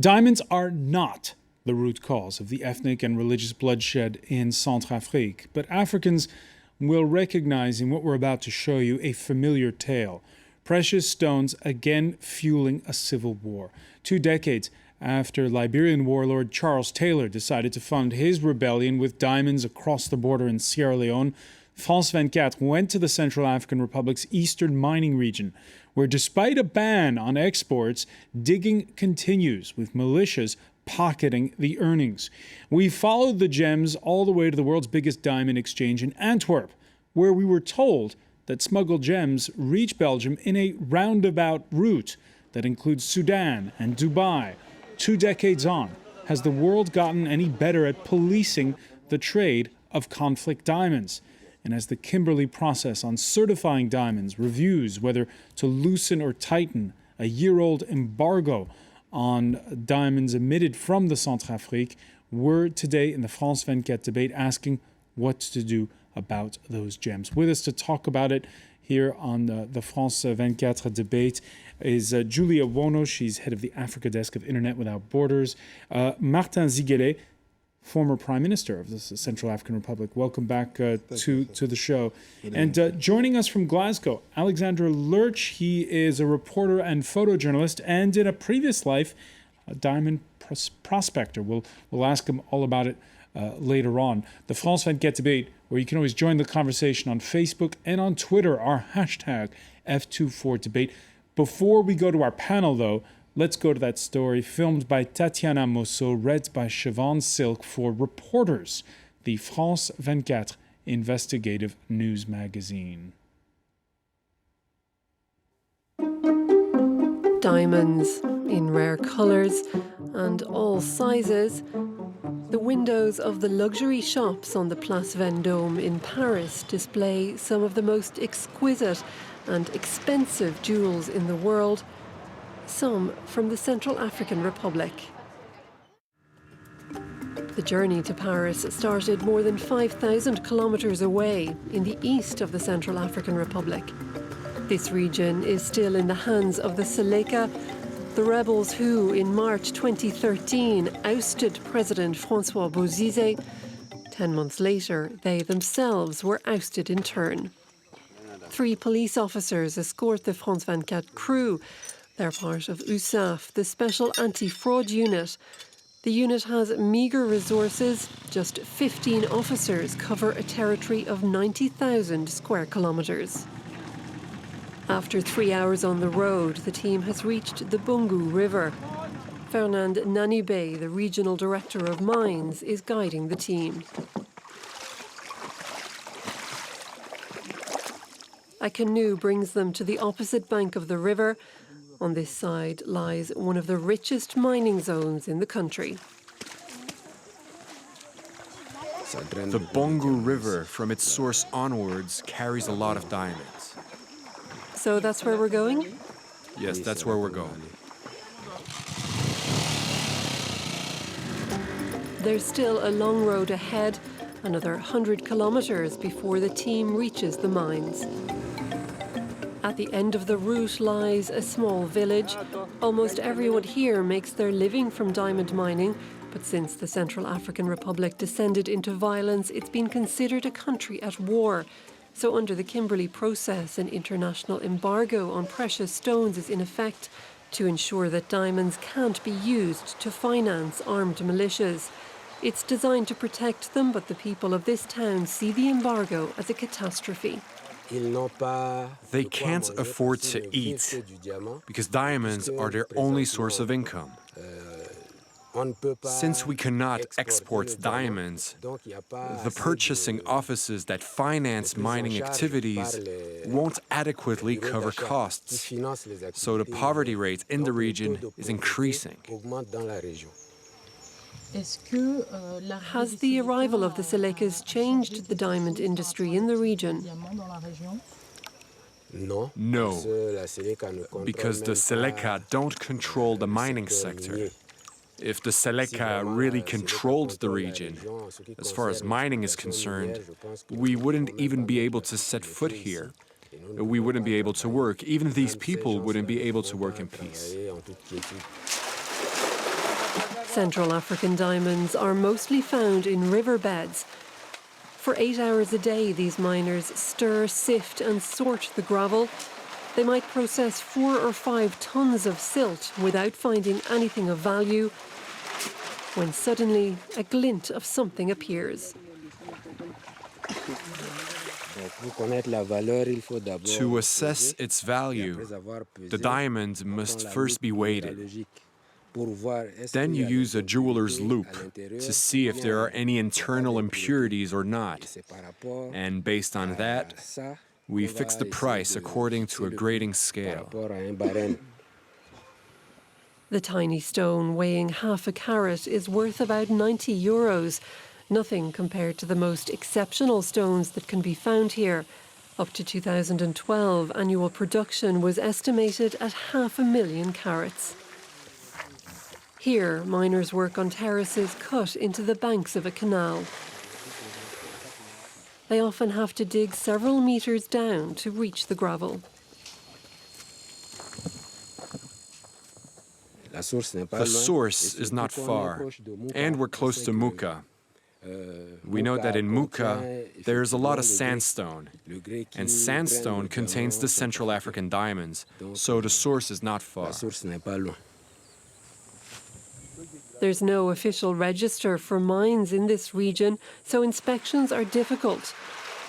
Diamonds are not the root cause of the ethnic and religious bloodshed in Centrafrique, but Africans will recognize in what we're about to show you a familiar tale. Precious stones again fueling a civil war. 2 decades after Liberian warlord Charles Taylor decided to fund his rebellion with diamonds across the border in Sierra Leone, France 24 went to the Central African Republic's eastern mining region, where despite a ban on exports, digging continues with militias pocketing the earnings. We followed the gems all the way to the world's biggest diamond exchange in Antwerp, where we were told that smuggled gems reach Belgium in a roundabout route that includes Sudan and Dubai. 2 decades on, has the world gotten any better at policing the trade of conflict diamonds? And as the Kimberley process on certifying diamonds reviews whether to loosen or tighten a year-old embargo on diamonds emitted from the Centrafrique, we're today in the France 24 debate asking what to do about those gems. With us to talk about it here on the France 24 debate is Julia OWONO. She's head of the Africa desk of Internet Without Borders. Martin ZIGUELE, former Prime Minister of the Central African Republic. Welcome back to the show. And joining us from Glasgow, Alexander LERCHE. He is a reporter and photojournalist, and in a previous life, a diamond prospector. We'll ask him all about it later on. The France 24 debate, where you can always join the conversation on Facebook and on Twitter, our hashtag F24debate. Before we go to our panel, though, let's go to that story filmed by Tatiana Mosso, read by Siobhan Silk for Reporters, the France 24 investigative news magazine. Diamonds in rare colours and all sizes. The windows of the luxury shops on the Place Vendôme in Paris display some of the most exquisite and expensive jewels in the world, some from the Central African Republic. The journey to Paris started more than 5,000 kilometres away in the east of the Central African Republic. This region is still in the hands of the Seleka, the rebels who, in March 2013, ousted President François Bozizé. 10 months later, they themselves were ousted in turn. 3 police officers escort the France 24 crew. They're part of USAF, the Special Anti-Fraud Unit. The unit has meagre resources. Just 15 officers cover a territory of 90,000 square kilometres. After 3 hours on the road, the team has reached the Bungu River. Fernand Nanibé, the regional director of mines, is guiding the team. A canoe brings them to the opposite bank of the river. On this side lies one of the richest mining zones in the country. The Bungu River, from its source onwards, carries a lot of diamonds. So that's where we're going? Yes, that's where we're going. There's still a long road ahead, another 100 kilometres before the team reaches the mines. At the end of the route lies a small village. Almost everyone here makes their living from diamond mining, but since the Central African Republic descended into violence, it's been considered a country at war. So under the Kimberley process, an international embargo on precious stones is in effect to ensure that diamonds can't be used to finance armed militias. It's designed to protect them, but the people of this town see the embargo as a catastrophe. They can't afford to eat because diamonds are their only source of income. Since we cannot export diamonds, the purchasing offices that finance mining activities won't adequately cover costs, so the poverty rate in the region is increasing. Has the arrival of the Selekas changed the diamond industry in the region? No, because the Seleka don't control the mining sector. If the Seleka really controlled the region, as far as mining is concerned, we wouldn't even be able to set foot here. We wouldn't be able to work. Even these people wouldn't be able to work in peace. Central African diamonds are mostly found in riverbeds. For 8 hours a day, these miners stir, sift and sort the gravel. They might process 4 or 5 tons of silt without finding anything of value, when suddenly a glint of something appears. To assess its value, the diamond must first be weighted. Then you use a jeweler's loupe to see if there are any internal impurities or not. And based on that, we fix the price according to a grading scale. The tiny stone weighing half a carat is worth about €90, nothing compared to the most exceptional stones that can be found here. Up to 2012, annual production was estimated at 500,000 carats. Here, miners work on terraces cut into the banks of a canal. They often have to dig several meters down to reach the gravel. The source is not far, and we're close to Muka. We know that in Muka, there's a lot of sandstone, and sandstone contains the Central African diamonds, so the source is not far. There's no official register for mines in this region, so inspections are difficult,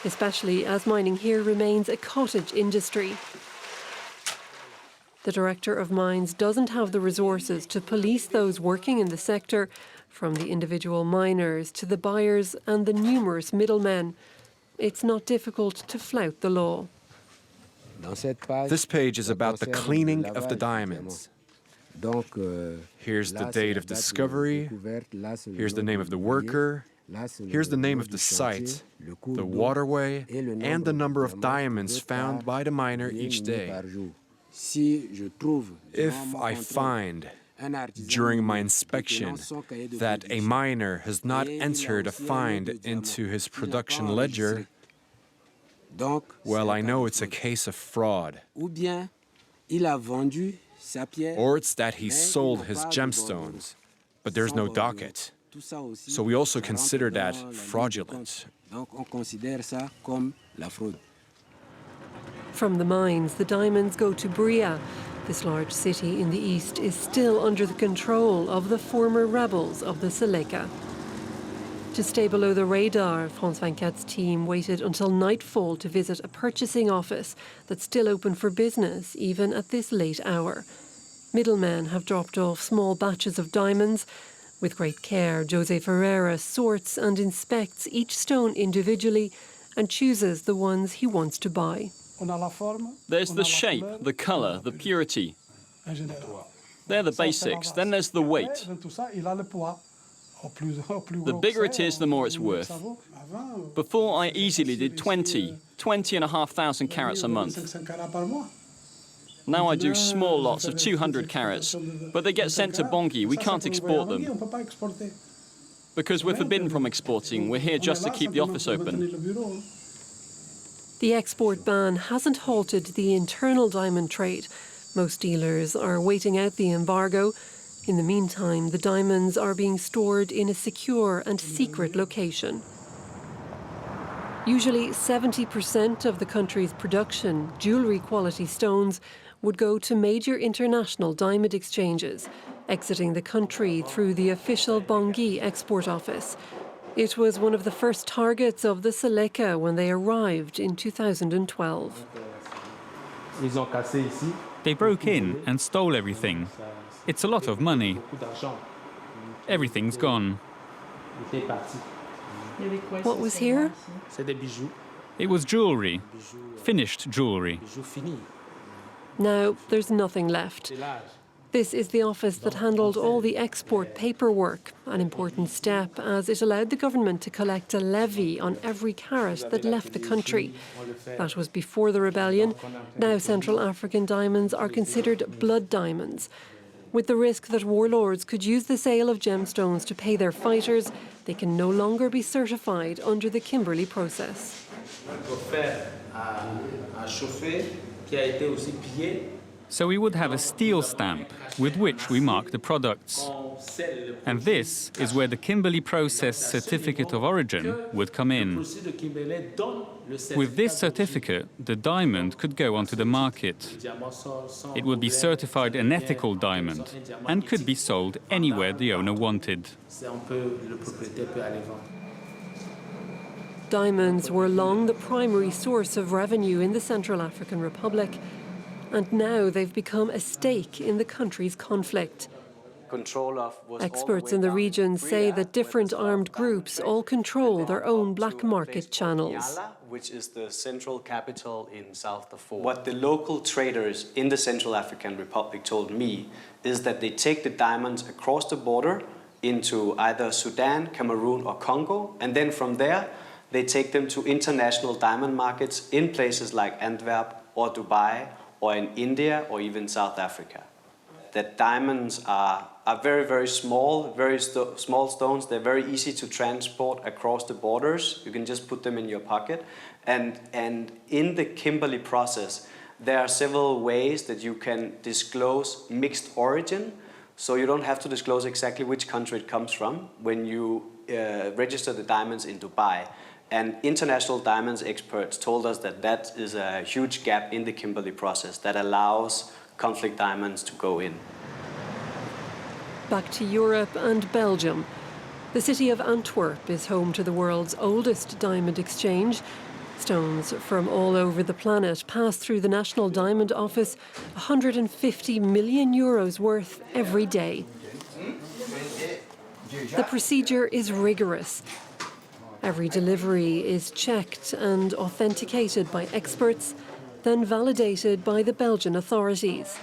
especially as mining here remains a cottage industry. The director of mines doesn't have the resources to police those working in the sector, from the individual miners to the buyers and the numerous middlemen. It's not difficult to flout the law. This page is about the cleaning of the diamonds. Here's the date of discovery, here's the name of the worker, here's the name of the site, the waterway, and the number of diamonds found by the miner each day. If I find during my inspection that a miner has not entered a find into his production ledger, well, I know it's a case of fraud. Or it's that he sold his gemstones, but there's no docket. So we also consider that fraudulent. From the mines, the diamonds go to Bria. This large city in the east is still under the control of the former rebels of the Seleka. To stay below the radar, France 24's team waited until nightfall to visit a purchasing office that's still open for business, even at this late hour. Middlemen have dropped off small batches of diamonds. With great care, Jose Ferreira sorts and inspects each stone individually and chooses the ones he wants to buy. There's the shape, the colour, the purity. They're the basics. Then there's the weight. The bigger it is, the more it's worth. Before, I easily did 20,500 carats a month. Now I do small lots of 200 carats, but they get sent to Bangui. We can't export them. Because we're forbidden from exporting. We're here just to keep the office open. The export ban hasn't halted the internal diamond trade. Most dealers are waiting out the embargo. In the meantime, the diamonds are being stored in a secure and secret location. Usually 70% of the country's production, jewellery-quality stones, would go to major international diamond exchanges, exiting the country through the official Bangui export office. It was one of the first targets of the Seleka when they arrived in 2012. They broke in and stole everything. It's a lot of money. Everything's gone. What was here? It was jewellery, finished jewellery. Now there's nothing left. This is the office that handled all the export paperwork, an important step as it allowed the government to collect a levy on every carat that left the country. That was before the rebellion. Now Central African diamonds are considered blood diamonds. With the risk that warlords could use the sale of gemstones to pay their fighters, they can no longer be certified under the Kimberley process. So we would have a steel stamp with which we mark the products. And this is where the Kimberley Process Certificate of Origin would come in. With this certificate, the diamond could go onto the market. It would be certified an ethical diamond and could be sold anywhere the owner wanted. Diamonds were long the primary source of revenue in the Central African Republic, and now they've become a stake in the country's conflict. Experts in the region say that different armed groups all control their own black market channels. Which is the central capital in South Darfur. What the local traders in the Central African Republic told me is that they take the diamonds across the border into either Sudan, Cameroon or Congo, and then from there they take them to international diamond markets in places like Antwerp or Dubai or in India or even South Africa. That diamonds are very, very small, small stones. They're very easy to transport across the borders. You can just put them in your pocket. And in the Kimberley process, there are several ways that you can disclose mixed origin. So you don't have to disclose exactly which country it comes from when you register the diamonds in Dubai. And international diamonds experts told us that that is a huge gap in the Kimberley process that allows conflict diamonds to go in. Back to Europe and Belgium. The city of Antwerp is home to the world's oldest diamond exchange. Stones from all over the planet pass through the National Diamond Office, 150 million euros worth every day. The procedure is rigorous. Every delivery is checked and authenticated by experts, then validated by the Belgian authorities.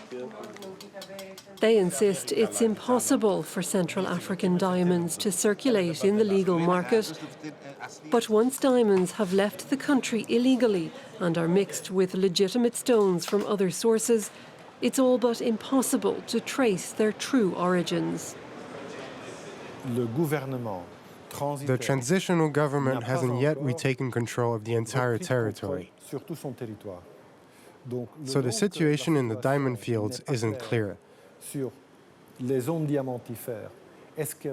They insist it's impossible for Central African diamonds to circulate in the legal market. But once diamonds have left the country illegally and are mixed with legitimate stones from other sources, it's all but impossible to trace their true origins. The transitional government hasn't yet retaken control of the entire territory. So the situation in the diamond fields isn't clear.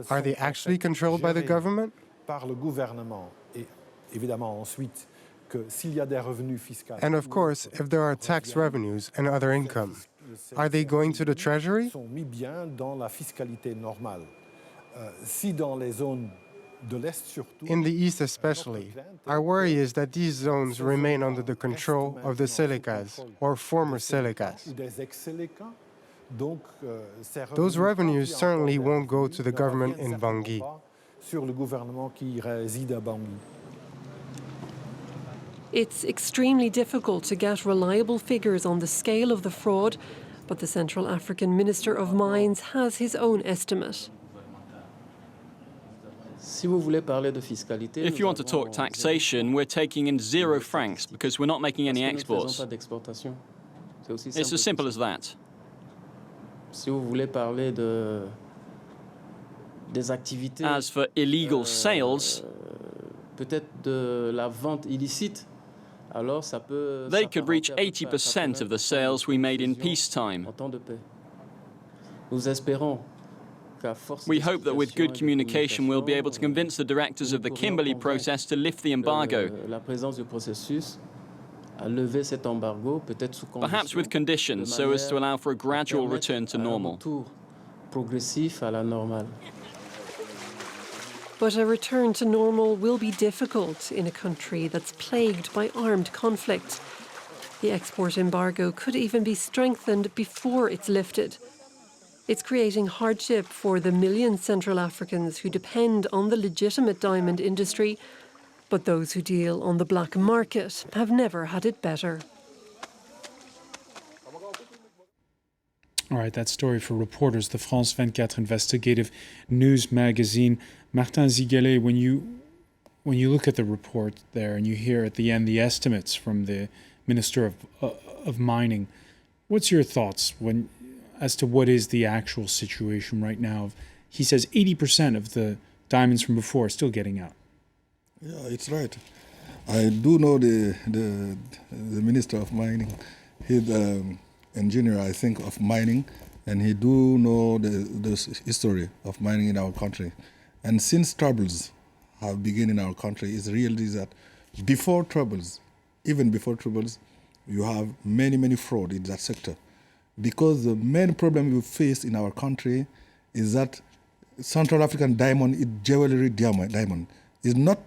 Are they actually controlled by the government? And of course, if there are tax revenues and other income, are they going to the treasury? In the east especially, our worry is that these zones remain under the control of the Selekas, or former Selekas. Those revenues certainly won't go to the government in Bangui. It's extremely difficult to get reliable figures on the scale of the fraud, but the Central African Minister of Mines has his own estimate. If you want to talk taxation, we're taking in 0 francs because we're not making any exports. It's as simple as that. As for illegal sales, they could reach 80% of the sales we made in peacetime. We hope that with good communication we'll be able to convince the directors of the Kimberley process to lift the embargo. Perhaps with conditions so as to allow for a gradual return to normal. But a return to normal will be difficult in a country that's plagued by armed conflict. The export embargo could even be strengthened before it's lifted. It's creating hardship for the millions Central Africans who depend on the legitimate diamond industry, but those who deal on the black market have never had it better. All right, that story for reporters, the France 24 investigative news magazine. Martin ZIGUELE, when you look at the report there and you hear at the end the estimates from the Minister of Mining, what's your thoughts as to what is the actual situation right now? He says 80% of the diamonds from before are still getting out. Yeah, it's right. I do know the Minister of Mining. engineer, I think, of mining, and he do know the history of mining in our country. And since troubles have begun in our country, it's really that before troubles, even before troubles, you have many fraud in that sector. Because the main problem we face in our country is that Central African diamond is jewelry diamond. It's not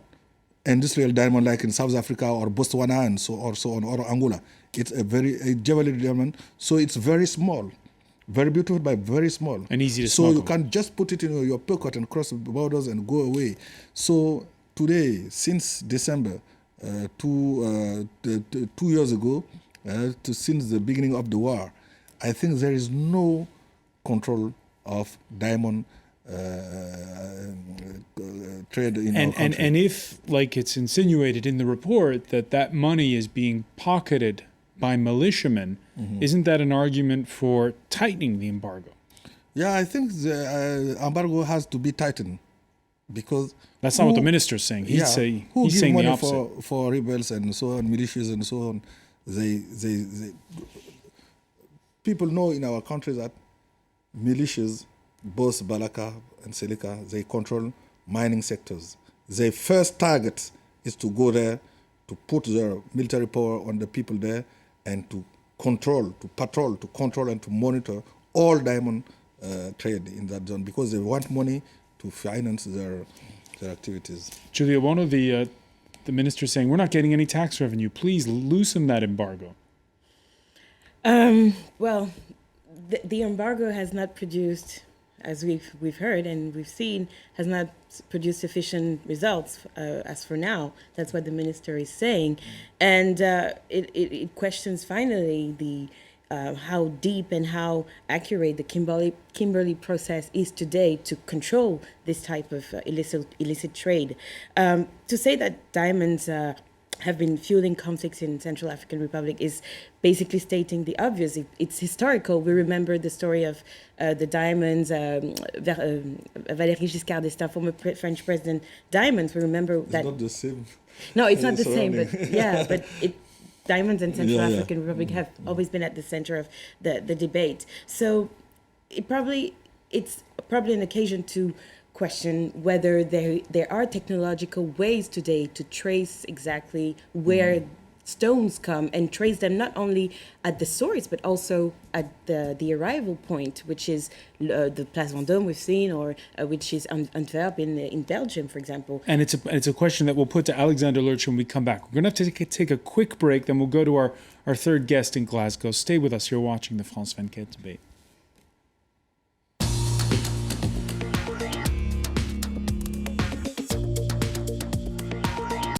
industrial diamond like in South Africa or Botswana and so on, or Angola. It's a jewelry diamond, so it's very small. Very beautiful, but very small. And easy to smuggle. So you can't just put it in your pocket and cross the borders and go away. So today, since December, 2 years ago, since the beginning of the war, I think there is no control of diamond trade in our country. And if, like it's insinuated in the report, that money is being pocketed by militiamen, isn't that an argument for tightening the embargo? Yeah, I think the embargo has to be tightened because that's not what the minister's saying. He's saying the opposite. For rebels and so on, militias and so on. They people know in our country that militias, both Balaka and Seleka, they control mining sectors. Their first target is to go there, to put their military power on the people there, and to control, to patrol, to control and to monitor all diamond trade in that zone because they want money to finance their activities. Julia OWONO, the minister saying, we're not getting any tax revenue. Please loosen that embargo. Well, the embargo has not produced, as we've heard and we've seen, has not produced sufficient results as for now. That's what the minister is saying. And it questions finally the how deep and how accurate the Kimberley process is today to control this type of illicit trade. To say that diamonds have been fueling conflicts in Central African Republic is basically stating the obvious. It's historical. We remember the story of the diamonds, Valéry Giscard d'Estaing, former French president, diamonds. We remember that. It's not the same. No, it's not the same, but yeah, but diamonds in Central African Republic have always been at the center of the debate. So it's probably an occasion to question whether there are technological ways today to trace exactly where stones come and trace them not only at the source but also at the arrival point, which is the Place Vendôme we've seen, or which is Antwerp in Belgium, for example. And it's a question that we'll put to Alexander LERCHE when we come back. We're going to have to take a quick break, then we'll go to our third guest in Glasgow. Stay with us. You're watching the France 24 debate.